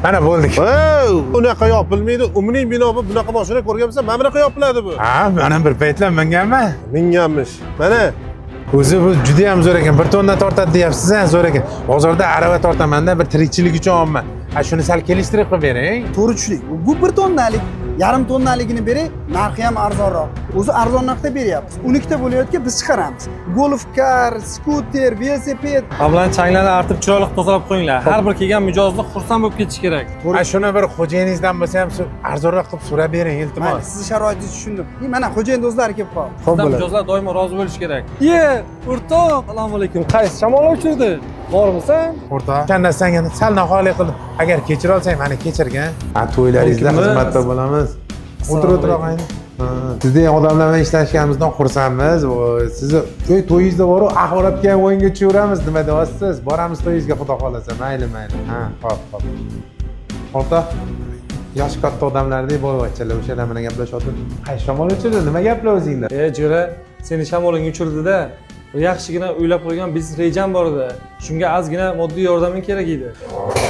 Mana bo'ldik. Unaqa yopilmaydi. Umumiy bino bu bunaqa mashina ko'rganmisan? Mana bunaqa yopiladi bu. Ha, mana bir paytlar minganman. Minganmish. Mana O'zi bu juda ham zo'r ekan. 1 tonna tortadi deyapsiz, zo'r ekan. Bozorda arava tortaman-da, bir tirikchilik uchun olman. Ha, shuni sal kelishtirib qilib bering. To'g'ri tushdik. Bu 1 tonnalik, yarim tonnaligini bering, narxi ham arzonroq. O'zi arzon narxda beryapmiz. 12 ta bo'layotgan biz chiqaramiz. Golf kar, skuter, velosiped. Ablan changlarni artib chiroyli tozalab qo'yinglar. Har bir kelgan mijozni xursand bo'lib ketish kerak. Ha, shuni bir xo'jayiningizdan bo'lsa ham arzonroq qilib so'rab bering, iltimos. Mayli, sizni sharoitingizni tushundim. Mana xo'jayin do'stlari kelib qoldi. Bizda mijozlar doimo rozi bo'lishi kerak. O'rtoq, assalomu alaykum. Qaysi shamol uchirdi? Bormisan? O'rtoq, kandasidan yana sal noxoylik qildim. Agar kechira olsang, meni kechirgin. Ha, to'ylaringizda xizmatda bo'lamiz. O'tir og'ayni. Sizdek odamlar bilan ishlashganimizdan xursandmiz. Sizni to'yingizda boru axborotga ham o'yinga tushaveramiz, nima deyapsiz? Boramiz to'yingizga, xudo xolasa. Mayli. Ha, xo'p. O'rtoq, yosh katta odamlardek bo'layotganlar, o'shalar bilan gaplashyapti. Qaysi shamol uchirdi? Nima gaplar o'zingda? Jo'ra, seni shamoling uchirdi-da. Yaxshigina o'ylab qo'ygan biznes rejam bor edi. Shunga ozgina moddiy yordaming kerak edi.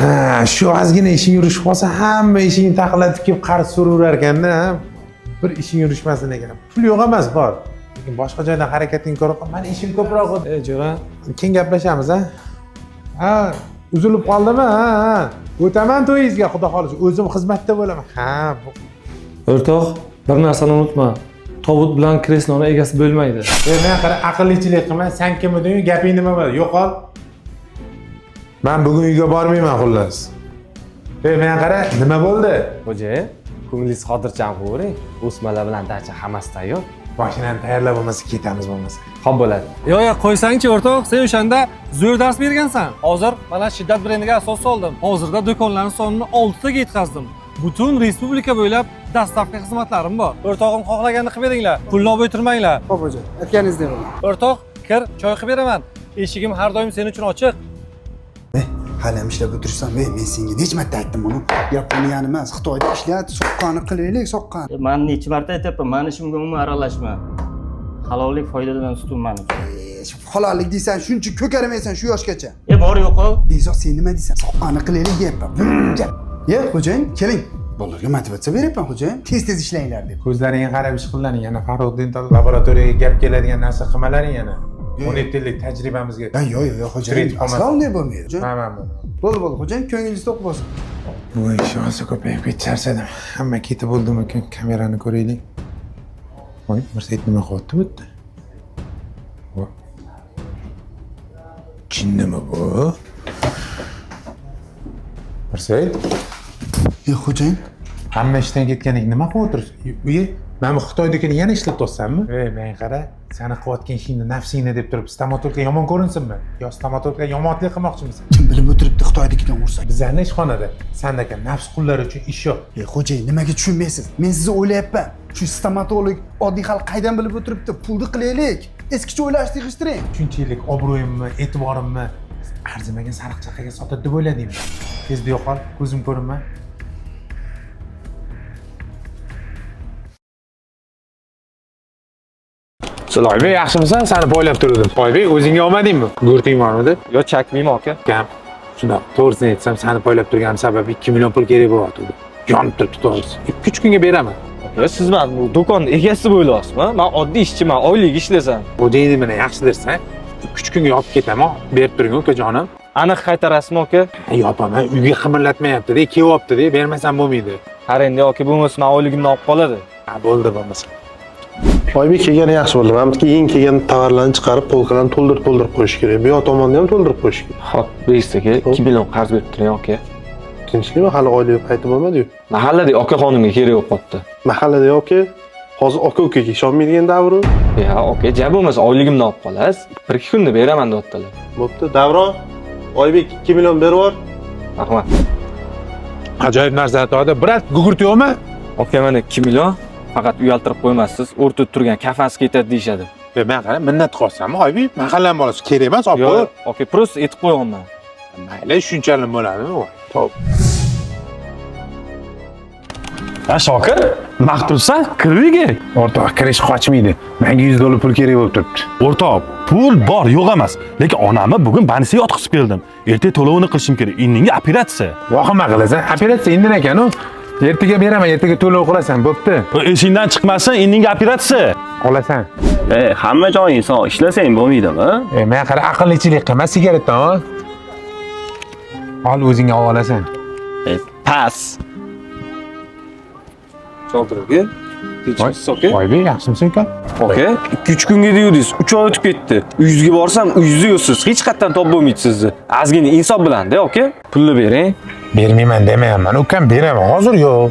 Ha, shu ozgina ishing yurishib qolsa, hamma ishingni taqillatib kelib qarz so'raverar ekanda. Bir ishing yurishmasin ekan. Pul yo'q emas, bor. Lekin boshqa joyda harakating ko'rib, meni ishim ko'proq edi. Jo'ra, Keyin gaplashamiz, ha? Ha, uzilib qoldimi? Ha. O'taman to'yingizga, xudo xolasa. O'zim xizmatda bo'laman. Ha, o'rtoq, bir narsani unutma. Tobut bilan kresloni egasi bo'lmaydi. men qara aqllichilik qilma, sen kim eding, gaping nima bo'ladi? Yo'qol. Men bugun uyga bormayman xullas. Men qara, nima bo'ldi? Xo'jayin, ko'nglingiz xotirjam bo'ling. O'smalar bilan dacha hammasi tayyor. Mashinani tayyorlab bo'lmasa ketamiz bo'lmasa. Xo'p bo'ladi. Yo'q, qo'ysangchi o'rtoq, sen o'shanda zo'r dars bergansan. Hozir mana Shiddat brendiga asos soldim. Hozirda do'konlarning sonini 6 taga yetkazdim. Butun respublika bo'ylab dastavka xizmatlarim bor. O'rtog'im xohlaganini qilib beringlar. Pulni olib o'tirmanglar. Xo'p, xo'jayin, aytganingizdek bo'ling. O'rtoq, kir, choy qilib beraman. Eshigim har doim sening uchun ochiq. Hali ham ishlab o'tiribsan, men senga necha marta aytdim buni. Yaponiyani emas, Xitoyda ishlat, soqqani qilaylik, soqqani. Men necha marta aytyapman, meni ishimga umuman aralashma. Halollik foydadan ustun men uchun. Halollik deysan, shuncha ko'karmaysan shu yoshgacha. Bor yo'q-ku. Bezor, sen nima deysan? Soqqani qilaylik deyapman. Xo'jayin, keling. Bolalarga motivatsiya beryapman, xo'jayin. Tez ishlanglar deb. Ko'zlaringga qarab ish qillaring, yana Farruh Dental laboratoriyaga gap keladigan narsa qilmalaring yana. 17 yillik tajribamizga. Yo'q, xo'jayin. Aslo unday bo'lmaydi. Tamam. Bo'ldi, xo'jayin, ko'nglingiz to'q bo'lsin. Bu ish hozir ko'payib ketcharsadim. Hamma ketib bo'ldimi? Kamerani ko'raylik. Voy, Mirsayt nima qilyapti bu yerda? Jinnimi bu? Mirsayt? Xo'jayin. Hamma ishdan ketganing nima qilib o'tirsiz? Mana bu Xitoydagini yana ishlab topsanmi? Men qara, seni qilayotgan ishingni nafsingni deb turib, stomatologga yomon ko'rinsinmi? Yo stomatologga yomonlik qilmoqchimisan? Kim bilib o'tiribdi Xitoydagidan ursa? Bizlarning ishxonada sendagi nafs qullari uchun ish yo'q. Xo'jayin, nimaga tushunmaysiz? Men sizni o'ylayapman. Shu stomatolog oddiy xalq qaydan bilib o'tiribdi? Pulni qilaylik. Eskicha o'ylashni yig'ishtiring. Shuncha yillik obro'yimni, e'tiborimni arzimagan sariq chaqaga sotadi deb o'yladingmi? Tezda yo'qol, ko'zim ko'rinma. Oybek, yaxshimisan? Seni poylab turdim. Oybek, o'zingga olmadingmi? Go'rting bormidi? Yo, chakmayman aka. Kam. Shunda to'g'risini aytsam, seni poylab turganim sabab 2 million pul kerak bo'lyapti. Yonib turibdi to'g'risi. 2-3 kunga beraman. Siz men bu do'konning egasi bo'lasizmi? Men oddiy ishchiman, oylik ishlasam. Xo'jayinni meni yaxshi dersan, 2-3 kunga yopib ketaman. Berib turing ukajonim. Aniq qaytarasizmi aka? Yopaman, uyga qimirlatmayapti-da, kelyapti-da, bermasam bo'lmaydi. Qarang, aka bo'lmasa men oyligimni olib qoladi. Ha, bo'ldi bo'lmasa. Oybek kelgani yaxshi bo'ldi. Mana bu eng kelgan tovarlarni chiqarib, polkalarni to'ldirib qo'yish kerak. Bu yoq tomonda ham to'ldirib qo'yish kerak. Xo'p, beysiga 2 million qarz berib turing aka. Tinchlikmi? Hali oylik payti bo'lmadi-yu. Mahallada aka xonimga kerak yo'q qopti. Mahallada yo'q-ku. Hozir aka-ukaga ishonmaydigan davru. Ya, aka, jab bo'lmasa oyligimni olib qolasiz. 1-2 kunda beraman deyaptilar. Bo'pti, Davron. Oybek 2 million berib yubor. Rahmat. Ajoyib narsa to'g'ri. Brat, gugurt yo'qmi? Aka, mana 2 million. Faqat uyaltirib qo'ymassiz, o'rtada turgan kafasi ketadi deyshadi. Men qara, minnat qolsam, Oybek, mahalla bolasi kerak emas, olib qo'y. Yo'q, aka, prosta aytib qo'yganman. Mayli, shunchalik bo'ladimi? Xo'p. Shokir, maqtulsan, kir uyga. O'rtoq, kirish qochmaydi. Menga $100 pul kerak bo'lib turibdi. O'rtoq, Pul bor, yo'q emas. Lekin onamni bugun banisiga yotqizib keldim. Ertaga to'lovini qilishim kerak. Indinga operatsiya. Vahima qilasan. Operatsiya indin ekan u. Ertaga beraman, ertaga to'lov qilasan, bo'pti. Eshingdan chiqmasin, indinga operatsiya. Olasan. Hamma joying sog' ishlasang bo'lmaydimi? Men qara aqllichilik qilma, sigaretdan ol. Ol o'zing olib olasan. Pas. Shotir aka, tinchmisiz aka? Oybek, yaxshimisan uka? Aka, 2-3 kunga deysiz, 3 oy o'tib ketdi. Uyingizga borsam, uyingizda yo'qsiz. Hech qayerdan topib bo'lmaydi sizni. Ozgina insof bilan-da, aka. Pulni bering. Bermayman demayapman. Ukam beraman, hozir yo'q.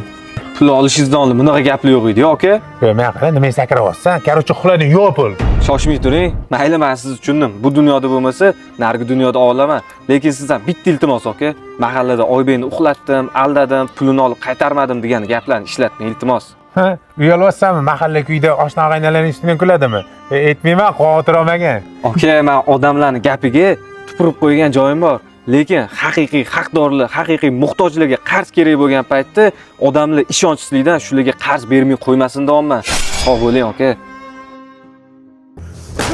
Pul olishingizdan oldin bunaqa gaplar yo'q edi, aka. Men qara nima sakrayapsan? Короче, uxlading, yo'q pul. Shoshmay turing. Mayli, men sizni tushundim. Bu dunyoda bo'lmasa, narigi dunyoda olaman. Lekin sizdan bitta iltimos, aka. Mahallada Oybekni uxlatdim, aldadim, pulini olib qaytarmadim degan gaplarni ishlatmang, iltimos. Ha, uyalyapsanmi? Mahalla kuyda oshna og'aynilarning ustidan kuladimi? Aytmayman, xavotir olmagan. Aka, men odamlarning gapiga tupurib qo'ygan joyim bor. Lekin haqiqiy haqdorlar, haqiqiy muhtojlarga qarz kerak bo'lgan paytda odamlar ishonchsizlikdan shularga qarz bermay qo'ymasin deyapman. Sog' bo'ling, aka.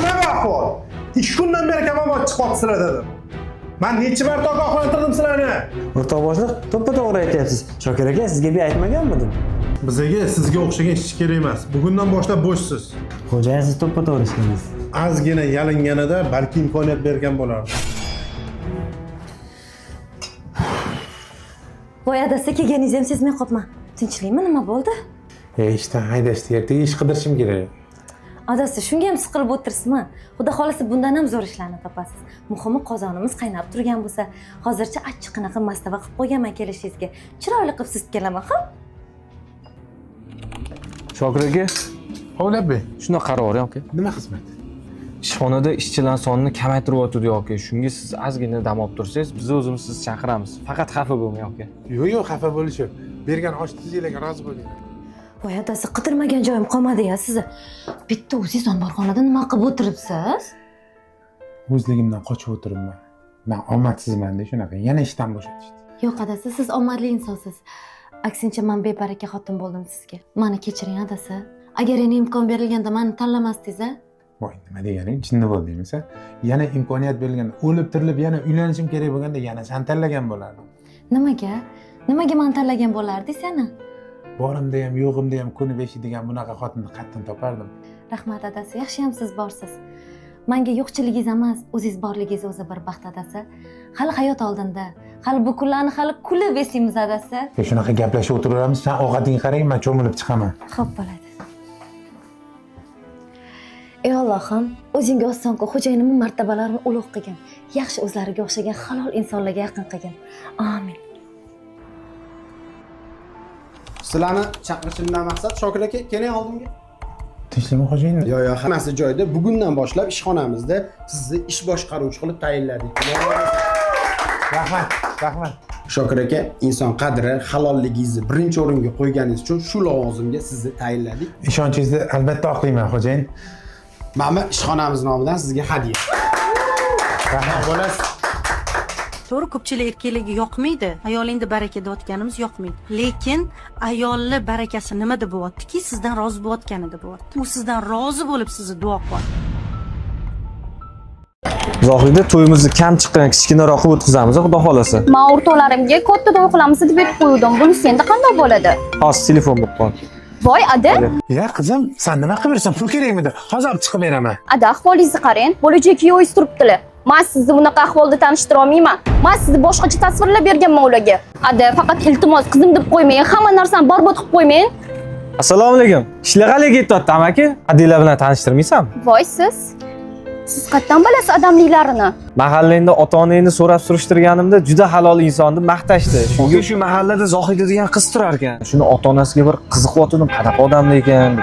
Nima ahvol? 2 kundan beri kamomat chiqyapsizlar dedim. Men necha marta ogohlantirdim sizlarni? O'rtoq boshliq, to'ppa-to'g'ri aytyapsiz. Shokir aka, sizga bir aytmaganmidim? Bizga sizga o'xshagan ishchi kerak emas. Bugundan boshlab bo'shsiz. Xo'jayin, siz to'ppa-to'g'ri ishlaysiz. Ozgina yalinganida balki imkoniyat bergan bo'lardi. Voy adasi, kelganingizni ham sezmay qolibman. Tinchlikmi, nima bo'ldi? Ishdan haydashdi, ertaga ish qidirishim kerak. Adasi, shunga ham siqilib o'tirsizmi? Xudo xolasa bundan ham zo'r ishlarni topasiz. Muhimi qozonimiz qaynab turgan bo'lsa, hozircha achchiqqina mastava qilib qo'yganman kelishingizga. Chiroyli qilib sizga kelaman, ha? Shokir aka, Hovlabbi, shuna qaror bering, aka. nima xizmat? Ishxonada ishchilar sonini kamaytiryapti, aka. Shunga siz ozgina dam olib tursangiz, biz o'zimiz sizni chaqiramiz. Faqat xafa bo'lmang, aka. Yo'q, xafa bo'lish yo'q. Bergan osh tuzinglarga rozi bo'ling. Voy adasi, qidirmagan joyim qolmadi-ya sizni. Bitta o'zingiz omborxonada nima qilib o'tiribsiz? O'zligimdan qochib o'tiribman. Men omadsizman-da shunaqa. Yana ishdan bo'shatishdi. Yo'q adasi, siz omadli insonsiz. Aksincha, men bebaraka xotin bo'ldim sizga. Meni kechiring adasi. Agar yana imkon berilganda meni tanlamasdingiz-a? Voy, nima deganing? Jinni bo'ldingmi sen? Yana imkoniyat berilganda, o'lib tirilib yana uylanishim kerak bo'lganda yana sen tanlagan bo'lardim. Nimaga? Nimaga meni tanlagan bo'lardingiz yana? Borimda ham, yo'g'imda ham ko'nib eshitadigan bunaqa xotinni qattan topardim. Rahmat adasi, yaxshi ham siz borsiz. Menga yo'qchiligingiz emas, o'zingiz borligingiz o'zi bir baxt adasi. Hali hayot oldinda. Hali bu kunlarni hali kulib eslaymiz adasi. Shunaqa gaplashib o'tiraveramiz, sen ovqatingga qarang, men cho'milib chiqaman. Xo'p bo'ladi. Ey Allohim, o'zingga oson-ku xo'jayinimning martabalarini ulug' qilgin. Yaxshi o'zlariga o'xshagan halol insonlarga yaqin qilgin. Amin. Sizlarni chaqirishimdan maqsad Shokir aka, keling oldimga. Tinchlikmi xo'jayin? Yo'q, hammasi joyida. Bugundan boshlab ishxonamizda sizni ish boshqaruvchi qilib tayinladik. Rahmat, rahmat. Shokir aka, inson qadri, halolligingizni birinchi o'ringa qo'yganingiz uchun shu lavozimga sizni tayinladik. Ishonchingizni albatta oqlayman xo'jayin. Mana ishxonamiz nomidan sizga hadya. Rahmat bo'lasiz. To'g'ri, ko'pchilik erkakligi yoqmaydi, ayolingda baraka deyotganimiz yoqmaydi. Lekin ayolni barakasi nimada bo'lyaptiki, sizdan rozi bo'layotganida bo'lyapti. U sizdan rozi bo'lib sizni duo qilyapti. Zohirda to'yimizni kam chiqqan kichkinaroq qilib o'tkazamiz, xudo xolasa. Men o'rtoqlarimga katta to'y qilamiz deb aytib qo'ydim. Bunisi endi qanday bo'ladi? Hozir telefon bo'lib qoldi. Voy, ada. Ya qizim, sen nima qilib bersan? Pul kerakmidi? Hozir olib chiqib beraman. Ada, ahvolingizni qarang. Bo'lajak kuyovingiz turibdilar. Men sizni bunaqa ahvolda tanishtira olmayman. Men sizni boshqacha tasvirlab berganman ularga. Ada, faqat iltimos qizim deb qo'ymang. Hamma narsani barbod qilib qo'ymang. Assalomu alaykum. Ishlar qalay ketyapti, amaki? Adila bilan tanishtirmaysanmi? Voy, siz qayerdan bilasiz odamliklarini? Mahallangda ota-onangni so'rab surishtirganimda juda halol inson deb maqtashdi. Shunga shu mahallada Zohida degan qiz turar ekan. Shuni ota-onasiga bir qiziqyotdim, qanaqa odam ekan.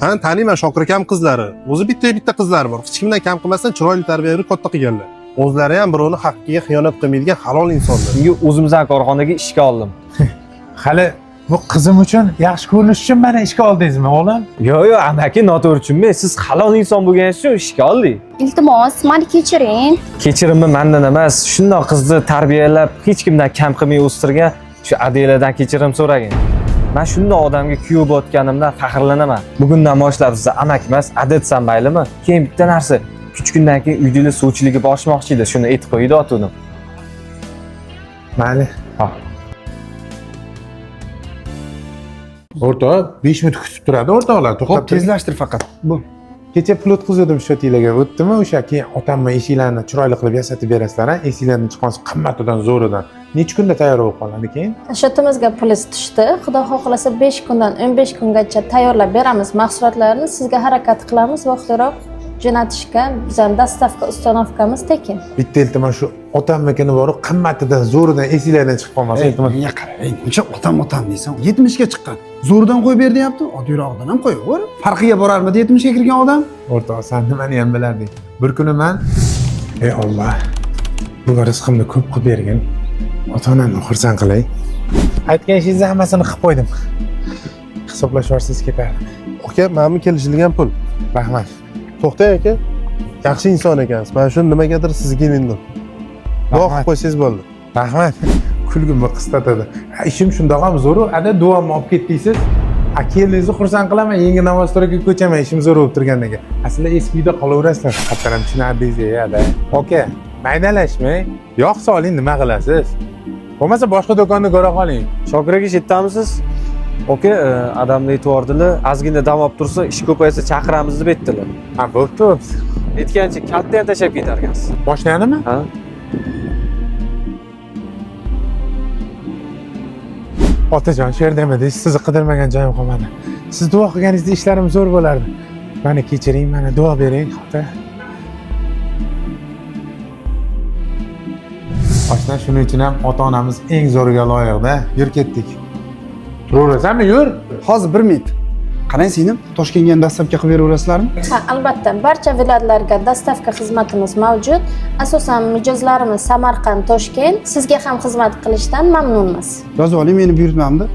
Ha, taniyman Shokir akam qizlari. O'zi bitta qizlari bor. Hech kimdan kam qilmasdan chiroyli tarbiyali katta qilganlar. O'zlari ham birovni haqqiga xiyonat qilmaydigan halol insonlar. Shunga o'zimizdan korxonaga ishga oldim. Hali bu qizim uchun yaxshi ko'rinish uchun meni ishga oldingizmi, o'g'lim? Yo'q, amaki, noto'g'ri tushunmang. Siz halol inson bo'lganingiz uchun ishga oldik. Iltimos, meni kechiring. Kechirimni mendan emas, shundoq qizni tarbiyalab, hech kimdan kam qilmay o'stirgan shu Adiladan kechirim so'ragin. Men shundoq odamga kuyov bo'layotganimdan faxrlanaman. Bugundan boshlab sizni amak emas, adi desam maylimi? Keyin bitta narsa, 3 kundan keyin uyni suvchiligi boshmoqchi edi, shuni aytib qo'ydi otini. Mayli. Ha. O'rtoq 5 minut kutib turadi o'rtoqlar. Xo'p, To'xtab turing. tezlashtir faqat. Bu. Kecha pul o'tkazdim shotinglarga. O'tdimi o'sha? Keyin otamma eshiklarni chiroyli qilib yasatib berasizlar, ha? Eshiklarni chiqqansiz qimmatidan zo'ridan. Necha kunda tayyor bo'lib qoladi keyin? Shotimizga pulingiz tushdi. Xudo xohlasa 5 kundan 15 kungacha tayyorlab beramiz mahsulotlarni. Sizga harakat qilamiz vaqtliroq jo'natishga. Bizning dastavka ustanovkamiz tekin. Bitta iltimos shu otamnikini boru qimmatidan zo'ridan esinglardan chiqib qolmasin. Iltimos. Menga qara, necha otam deysan? 70 ga chiqqan. Zo'rdan qo'yib ber deyapti, oddiyroqdan ham qo'yaver. Farqiga borarmidi 70 ga kirgan odam? O'rtoq, sen nimani ham bilarding. Bir kuni men ey Alloh, bu rizqimni ko'p qilib bergin. Ota-onamni xursand qilay. Aytgan ishingizni hammasini qilib qo'ydim. Hisoblashvorsiz ketardi. Aka, menimi kelishilgan pul. Rahmat. To'xtang aka. Yaxshi inson ekansiz. Men shuni nimagadir sizga mindim. Duo qilib qo'ysangiz bo'ldi. Rahmat. Kulgimni qisqatadi. Ishim shundoq ham zo'r-u, ada duomni olib ketdingiz. Kelingizni xursand qilaman, yangi Novostroyga ko'chaman, ishim zo'r bo'lib turgandan keyin. Aslida eski uyda qolaverasizlar. Hattam tushunardingiz ada. Oka, maydalashmang. Yo'q soling, nima qilasiz? Bo'lmasa boshqa do'konni ko'ra qoling. Shokir aka yetamiz. Oka, adamni aytvordilar, ozgina dam olib tursa, ish ko'paysa chaqiramiz deb aytdilar. Ha, bo'pti. Aytgancha kaltni ham tashlab ketarkansiz. Boshlanadimi? Ha? Otajon, shu yerda emadingiz, sizni qidirmagan joyim qolmadi. Siz duo qilganingizda ishlarim zo'r bo'lardi. Meni kechiring, mana duo bering, ota. Oshna, shuning uchun ham ota-onamiz eng zo'riga loyiqda. Yur ketdik. Turaverasanmi, yur. Hozir 1 minut. Qarang singlim, Toshkentga dastavka qilib beraverasizlarmi? Ha, albatta, barcha viloyatlarga dastavka xizmatimiz mavjud. Asosan mijozlarimiz Samarqand, Toshkent. Sizga ham xizmat qilishdan mamnunmiz. Yozib oling meni buyurtmamni.